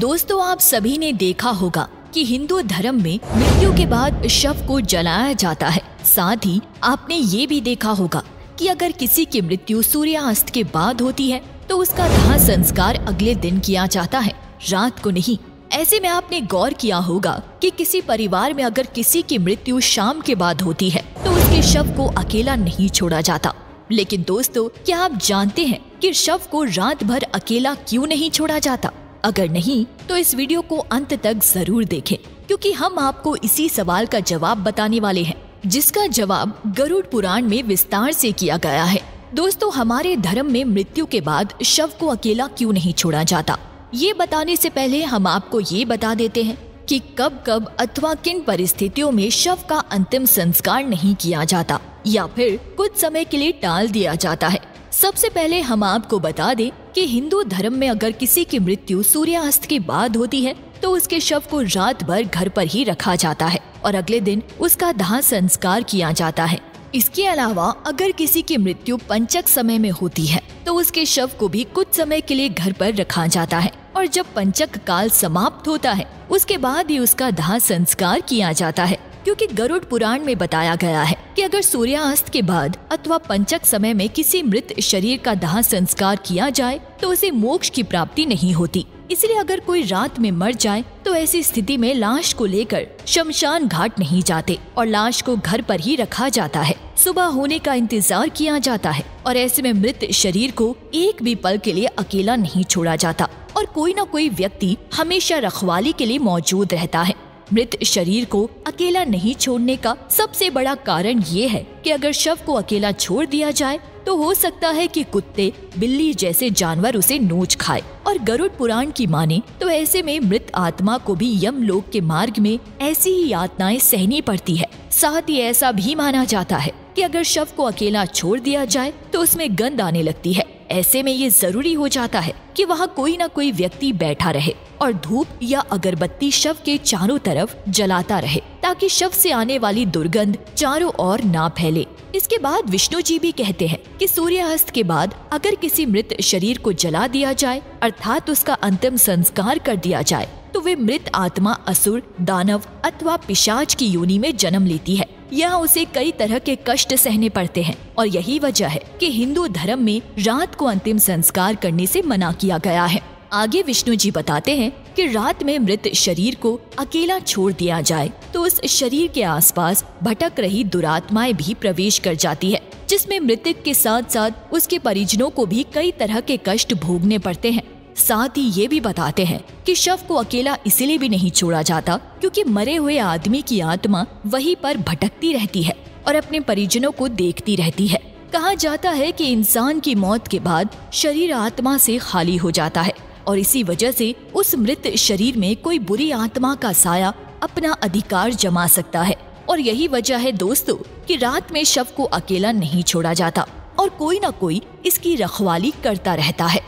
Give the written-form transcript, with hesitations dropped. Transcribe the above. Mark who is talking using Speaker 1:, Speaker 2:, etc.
Speaker 1: दोस्तों, आप सभी ने देखा होगा कि हिंदू धर्म में मृत्यु के बाद शव को जलाया जाता है। साथ ही आपने ये भी देखा होगा कि अगर किसी की मृत्यु सूर्यास्त के बाद होती है तो उसका दाह संस्कार अगले दिन किया जाता है, रात को नहीं। ऐसे में आपने गौर किया होगा कि किसी परिवार में अगर किसी की मृत्यु शाम के बाद होती है तो उसके शव को अकेला नहीं छोड़ा जाता। लेकिन दोस्तों, क्या आप जानते हैं कि शव को रात भर अकेला क्यों नहीं छोड़ा जाता? अगर नहीं तो इस वीडियो को अंत तक जरूर देखें, क्योंकि हम आपको इसी सवाल का जवाब बताने वाले हैं, जिसका जवाब गरुड़ पुराण में विस्तार से किया गया है। दोस्तों, हमारे धर्म में मृत्यु के बाद शव को अकेला क्यों नहीं छोड़ा जाता, ये बताने से पहले हम आपको ये बता देते हैं कि कब कब अथवा किन परिस्थितियों में शव का अंतिम संस्कार नहीं किया जाता या फिर कुछ समय के लिए टाल दिया जाता है। सबसे पहले हम आपको बता दें कि हिंदू धर्म में अगर किसी की मृत्यु सूर्यास्त के बाद होती है तो उसके शव को रात भर घर पर ही रखा जाता है और अगले दिन उसका दाह संस्कार किया जाता है। इसके अलावा अगर किसी की मृत्यु पंचक समय में होती है तो उसके शव को भी कुछ समय के लिए घर पर रखा जाता है और जब पंचक काल समाप्त होता है उसके बाद ही उसका दाह संस्कार किया जाता है, क्योंकि गरुड़ पुराण में बताया गया है कि अगर सूर्यास्त के बाद अथवा पंचक समय में किसी मृत शरीर का दाह संस्कार किया जाए तो उसे मोक्ष की प्राप्ति नहीं होती। इसलिए अगर कोई रात में मर जाए तो ऐसी स्थिति में लाश को लेकर शमशान घाट नहीं जाते और लाश को घर पर ही रखा जाता है। सुबह होने का इंतजार किया जाता है और ऐसे में मृत शरीर को एक भी पल के लिए अकेला नहीं छोड़ा जाता और कोई न कोई व्यक्ति हमेशा रखवाली के लिए मौजूद रहता है। मृत शरीर को अकेला नहीं छोड़ने का सबसे बड़ा कारण ये है कि अगर शव को अकेला छोड़ दिया जाए तो हो सकता है कि कुत्ते, बिल्ली जैसे जानवर उसे नोच खाए और गरुड़ पुराण की माने तो ऐसे में मृत आत्मा को भी यमलोक के मार्ग में ऐसी ही यातनाएं सहनी पड़ती है। साथ ही ऐसा भी माना जाता है कि अगर शव को अकेला छोड़ दिया जाए तो उसमें गंध आने लगती है। ऐसे में ये जरूरी हो जाता है कि वहाँ कोई न कोई व्यक्ति बैठा रहे और धूप या अगरबत्ती शव के चारों तरफ जलाता रहे ताकि शव से आने वाली दुर्गंध चारों ओर ना फैले। इसके बाद विष्णु जी भी कहते हैं कि सूर्यास्त के बाद अगर किसी मृत शरीर को जला दिया जाए अर्थात उसका अंतिम संस्कार कर दिया जाए तो वे मृत आत्मा असुर, दानव अथवा पिशाच की योनि में जन्म लेती है। यहाँ उसे कई तरह के कष्ट सहने पड़ते हैं और यही वजह है कि हिंदू धर्म में रात को अंतिम संस्कार करने से मना किया गया है। आगे विष्णु जी बताते हैं कि रात में मृत शरीर को अकेला छोड़ दिया जाए तो उस शरीर के आसपास भटक रही दुरात्माएं भी प्रवेश कर जाती है, जिसमें मृतक के साथ साथ उसके परिजनों को भी कई तरह के कष्ट भोगने पड़ते हैं। साथ ही ये भी बताते हैं कि शव को अकेला इसलिए भी नहीं छोड़ा जाता क्योंकि मरे हुए आदमी की आत्मा वहीं पर भटकती रहती है और अपने परिजनों को देखती रहती है। कहा जाता है कि इंसान की मौत के बाद शरीर आत्मा से खाली हो जाता है और इसी वजह से उस मृत शरीर में कोई बुरी आत्मा का साया अपना अधिकार जमा सकता है। और यही वजह है दोस्तों कि रात में शव को अकेला नहीं छोड़ा जाता और कोई न कोई इसकी रखवाली करता रहता है।